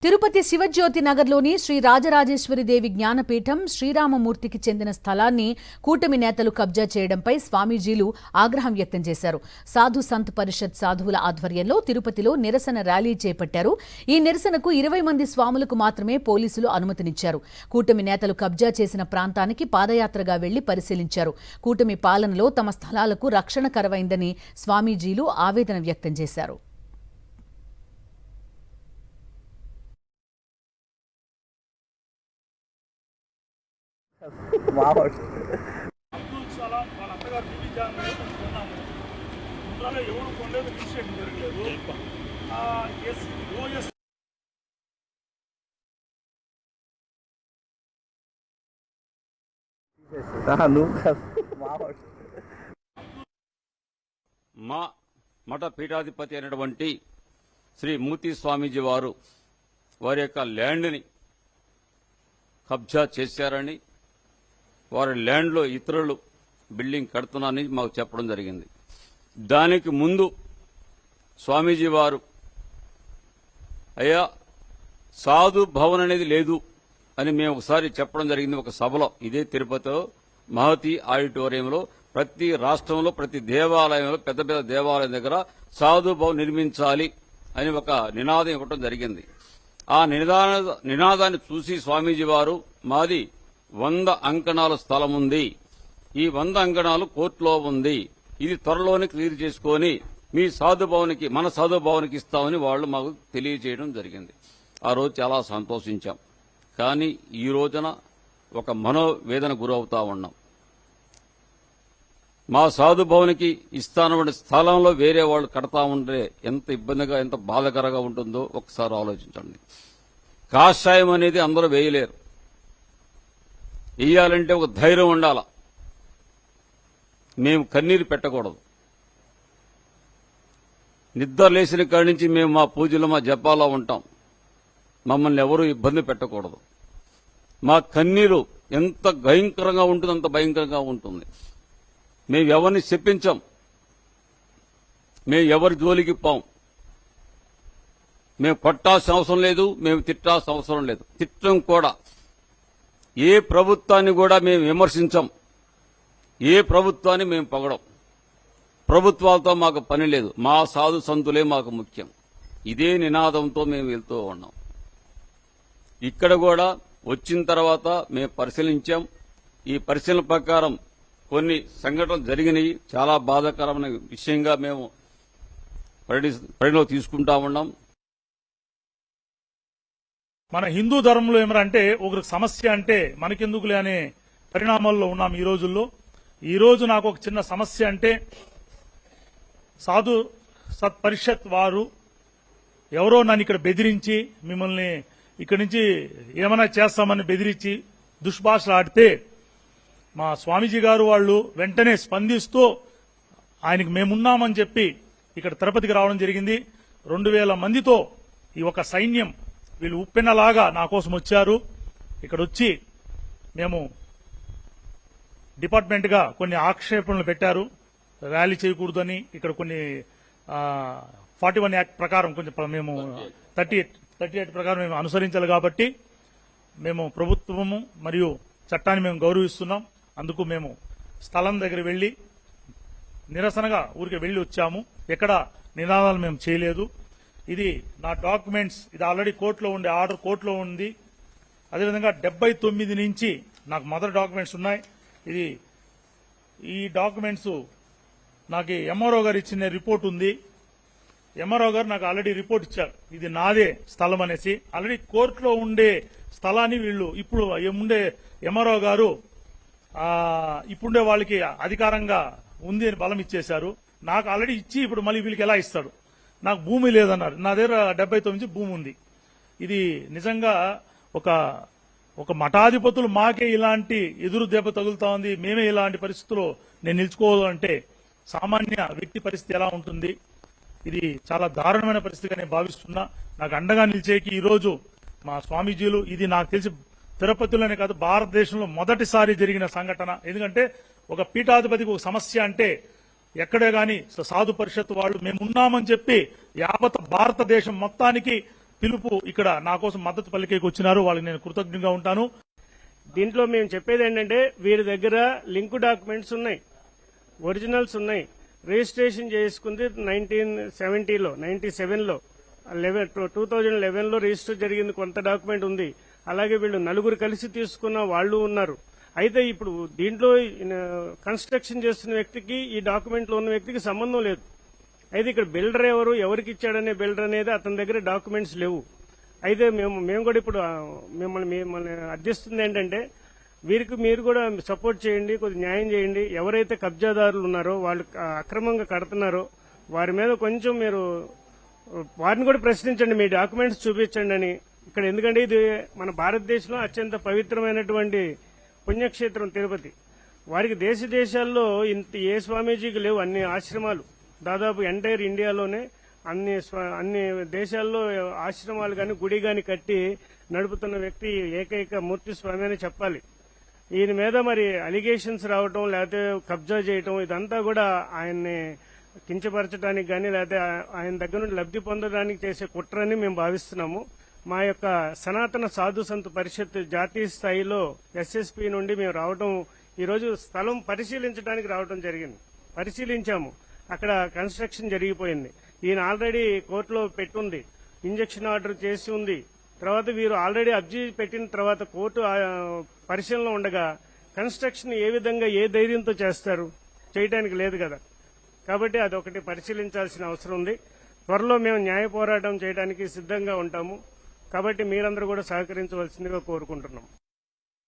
తిరుపతి శివజ్యోతి నగర్లోని శ్రీ రాజరాజేశ్వరి దేవి జ్ఞానపీఠం శ్రీరామమూర్తికి చెందిన స్థలాన్ని కూటమి నేతలు కబ్జా చేయడంపై స్వామీజీలు ఆగ్రహం వ్యక్తం చేశారు. సాధు సంత్ పరిషత్ సాధువుల ఆధ్వర్యంలో తిరుపతిలో నిరసన ర్యాలీ చేపట్టారు. ఈ నిరసనకు 20 మంది స్వాములకు మాత్రమే పోలీసులు అనుమతినిచ్చారు. కూటమి నేతలు కబ్జా చేసిన ప్రాంతానికి పాదయాత్రగా వెళ్లి పరిశీలించారు. కూటమి పాలనలో తమ స్థలాలకు రక్షణ కరవైందని స్వామీజీలు ఆవేదన వ్యక్తం చేశారు. అబ్దుల్ సలాం వాళ్ళ అత్తగారు బీబీజాన్ కొన్నాము. ముందులో ఎవరు కొనలేదు, రిజిస్ట్రేషన్ జరగలేదు. ఓఎస్ మా మఠ పీఠాధిపతి అయినటువంటి శ్రీ మూర్తి స్వామీజీ వారు వారి యొక్క ల్యాండ్ని కబ్జా చేశారని, వారి ల్యాండ్లో ఇతరులు బిల్డింగ్ కడుతున్నారని మాకు చెప్పడం జరిగింది. దానికి ముందు స్వామీజీ వారు అయ్యా సాధు భవన్ అనేది లేదు అని మేము ఒకసారి చెప్పడం జరిగింది. ఒక సభలో, ఇదే తిరుపతిలో మహతి ఆడిటోరియంలో ప్రతి రాష్ట్రంలో ప్రతి దేవాలయంలో పెద్ద పెద్ద దేవాలయం దగ్గర సాధు భవన్ నిర్మించాలి అని ఒక నినాదం ఇవ్వడం జరిగింది. ఆ నినాదాన్ని చూసి స్వామీజీ వారు మాది 100 అంకణాల స్థలం ఉంది, ఈ 100 అంకణాలు కోర్టులో ఉంది, ఇది త్వరలోనే క్లియర్ చేసుకుని మీ సాధుభవన్కి మన సాధుభవన్కి ఇస్తామని వాళ్ళు మాకు తెలియజేయడం జరిగింది. ఆ రోజు చాలా సంతోషించాం. కానీ ఈ రోజున ఒక మనోవేదన గురవుతా ఉన్నాం. మా సాధుభవన్కి ఇస్తానన్న స్థలంలో వేరే వాళ్ళు కడతా ఉంటే ఎంత ఇబ్బందిగా ఎంత బాధకరంగా ఉంటుందో ఒకసారి ఆలోచించండి. కాషాయం అనేది అందరూ వేయలేరు, వేయాలంటే ఒక ధైర్యం ఉండాల. మేము కన్నీరు పెట్టకూడదు. నిద్ర లేచిన కాడి నుంచి మేము మా పూజలు మా జపాలో ఉంటాం. మమ్మల్ని ఎవరూ ఇబ్బంది పెట్టకూడదు. మా కన్నీరు ఎంత భయంకరంగా ఉంటుంది అంత భయంకరంగా ఉంటుంది. మేము ఎవరిని చెప్పించాం, మేము ఎవరి జోలికి పోం. మేము కొట్టాల్సిన అవసరం లేదు, మేము తిట్టాల్సిన అవసరం లేదు. తిట్టం కూడా ఏ ప్రభుత్వాన్ని కూడా మేము విమర్శించం, ఏ ప్రభుత్వాన్ని మేము పొగడం. ప్రభుత్వాలతో మాకు పని లేదు, మా సాధు సంతులే మాకు ముఖ్యం. ఇదే నినాదంతో మేము వెళ్తూ ఉన్నాం. ఇక్కడ కూడా వచ్చిన తర్వాత మేము పరిశీలించాం. ఈ పరిశీలన ప్రకారం కొన్ని సంఘటనలు జరిగినాయి. చాలా బాధాకరమైన విషయంగా మేము పరిగణలో తీసుకుంటా ఉన్నాం. మన హిందూ ధర్మంలో ఏమరంటే ఒకరికి సమస్య అంటే మనకెందుకులే అనే పరిణామాల్లో ఉన్నాం ఈ రోజుల్లో. ఈ రోజు నాకు ఒక చిన్న సమస్య అంటే సాధు సత్ పరిషత్ వారు ఎవరో నన్ను ఇక్కడ బెదిరించి మిమ్మల్ని ఇక్కడి నుంచి ఏమైనా చేస్తామని బెదిరించి దుష్భాషలు ఆడితే మా స్వామీజీ గారు వాళ్ళు వెంటనే స్పందిస్తూ ఆయనకు మేమున్నామని చెప్పి ఇక్కడ తిరుపతికి రావడం జరిగింది. 2000 మందితో ఈ ఒక సైన్యం వీళ్ళు ఉప్పెన్నలాగా నా కోసం వచ్చారు. ఇక్కడ వచ్చి మేము డిపార్ట్మెంట్ గా కొన్ని ఆక్షేపణలు పెట్టారు. ర్యాలీ చేయకూడదని ఇక్కడ కొన్ని 41 యాక్ట్ ప్రకారం కొంచెం మేము 38 ప్రకారం మేము అనుసరించాలి. కాబట్టి మేము ప్రభుత్వము మరియు చట్టాన్ని మేము గౌరవిస్తున్నాం. అందుకు మేము స్థలం దగ్గర వెళ్లి నిరసనగా ఊరికి వెళ్లి వచ్చాము. ఎక్కడ నినాదాలు మేము చేయలేదు. ఇది నా డాక్యుమెంట్స్, ఇది ఆల్రెడీ కోర్టులో ఉండే ఆర్డర్ కోర్టులో ఉంది. అదేవిధంగా 79 నుంచి నాకు మదర్ డాక్యుమెంట్స్ ఉన్నాయి. ఈ డాక్యుమెంట్స్ నాకు ఎంఆర్ఓ గారు ఇచ్చిన రిపోర్ట్ ఉంది. ఎంఆర్ఓ గారు నాకు ఆల్రెడీ రిపోర్ట్ ఇచ్చారు, ఇది నాదే స్థలం అనేసి. ఆల్రెడీ కోర్టులో ఉండే స్థలాన్ని వీళ్ళు ఇప్పుడు ఉండే ఎంఆర్ఓ గారు ఇప్పుడుండే వాళ్ళకి అధికారంగా ఉంది అని బలం ఇచ్చేశారు. నాకు ఆల్రెడీ ఇచ్చి ఇప్పుడు మళ్ళీ వీళ్ళకి ఎలా ఇస్తాడు? నాకు భూమి లేదన్నారు. నా దగ్గర 79 భూమి ఉంది. ఇది నిజంగా ఒక మఠాధిపతులు మాకే ఇలాంటి ఎదురు దెబ్బ తగులుతా ఉంది, మేమే ఇలాంటి పరిస్థితుల్లో నేను నిలుచుకోవాలంటే సామాన్య వ్యక్తి పరిస్థితి ఎలా ఉంటుంది? ఇది చాలా దారుణమైన పరిస్థితిగా నేను భావిస్తున్నా. నాకు అండగా నిలిచేకి ఈరోజు మా స్వామీజీలు, ఇది నాకు తెలిసి తిరుపతిలోనే కాదు భారతదేశంలో మొదటిసారి జరిగిన సంఘటన. ఎందుకంటే ఒక పీఠాధిపతికి ఒక సమస్య అంటే ఎక్కడే గాని సాధు పరిషత్ వాళ్ళు మేమున్నామని చెప్పి యావత్ భారతదేశం మొత్తానికి పిలుపు ఇక్కడ నా కోసం మద్దతు పలికేకి వచ్చినారు. వాళ్ళకి నేను కృతజ్ఞంగా ఉంటాను. దీంట్లో మేము చెప్పేది ఏంటంటే వీరి దగ్గర లింక్ డాక్యుమెంట్స్ ఉన్నాయి, ఒరిజినల్స్ ఉన్నాయి. రిజిస్ట్రేషన్ చేసుకుంది 1970లో 97లో 2011లో రిజిస్టర్ జరిగింది, కొంత డాక్యుమెంట్ ఉంది. అలాగే వీళ్ళు నలుగురు కలిసి తీసుకున్న వాళ్ళు ఉన్నారు. అయితే ఇప్పుడు దీంట్లో కన్స్ట్రక్షన్ చేస్తున్న వ్యక్తికి ఈ డాక్యుమెంట్లో ఉన్న వ్యక్తికి సంబంధం లేదు. అయితే ఇక్కడ బిల్డర్ ఎవరికి ఇచ్చాడనే బిల్డర్ అనేది అతని దగ్గర డాక్యుమెంట్స్ లేవు. అయితే మేము కూడా ఇప్పుడు మిమ్మల్ని అర్థిస్తుంది ఏంటంటే వీరికి మీరు కూడా సపోర్ట్ చేయండి, కొద్దిగా న్యాయం చేయండి. ఎవరైతే కబ్జాదారులు ఉన్నారో వాళ్ళు అక్రమంగా కడుతున్నారో వారి మీద కొంచెం మీరు వారిని కూడా ప్రశ్నించండి, మీ డాక్యుమెంట్స్ చూపించండి అని. ఇక్కడ ఎందుకంటే ఇది మన భారతదేశంలో అత్యంత పవిత్రమైనటువంటి పుణ్యక్షేత్రం తిరుపతి. వారికి దేశాల్లో ఇంత ఏ స్వామీజీకి లేవు అన్ని ఆశ్రమాలు. దాదాపు ఎంటైర్ ఇండియాలోనే అన్ని దేశాల్లో ఆశ్రమాలు గాని గుడి గాని కట్టి నడుపుతున్న వ్యక్తి ఏకైక మూర్తి స్వామి అని చెప్పాలి. ఈయన మీద మరి అలిగేషన్స్ రావటం లేకపోతే కబ్జా చేయటం ఇదంతా కూడా ఆయన్ని కించపరచడానికి గాని లేకపోతే ఆయన దగ్గర నుండి లబ్ధి పొందడానికి చేసే కుట్రని మేము భావిస్తున్నాము. మా యొక్క సనాతన సాధు సంత్ పరిషత్ జాతీయ స్థాయిలో ఎస్ఎస్పీ నుండి మేము రావడం, ఈరోజు స్థలం పరిశీలించడానికి రావడం జరిగింది. పరిశీలించాము, అక్కడ కన్స్ట్రక్షన్ జరిగిపోయింది. ఈయన ఆల్రెడీ కోర్టులో పెట్టుంది, ఇంజక్షన్ ఆర్డర్ చేసి ఉంది. తర్వాత వీరు ఆల్రెడీ అర్జీ పెట్టిన తర్వాత కోర్టు పరిశీలనలో ఉండగా కన్స్ట్రక్షన్ ఏ విధంగా ఏ ధైర్యంతో చేస్తారు, చేయడానికి లేదు కదా. కాబట్టి అదొకటి పరిశీలించాల్సిన అవసరం ఉంది. త్వరలో మేము న్యాయ పోరాటం చేయడానికి సిద్ధంగా ఉంటాము. కాబట్టి మీరందరూ కూడా సహకరించవలసిందిగా కోరుకుంటున్నాం.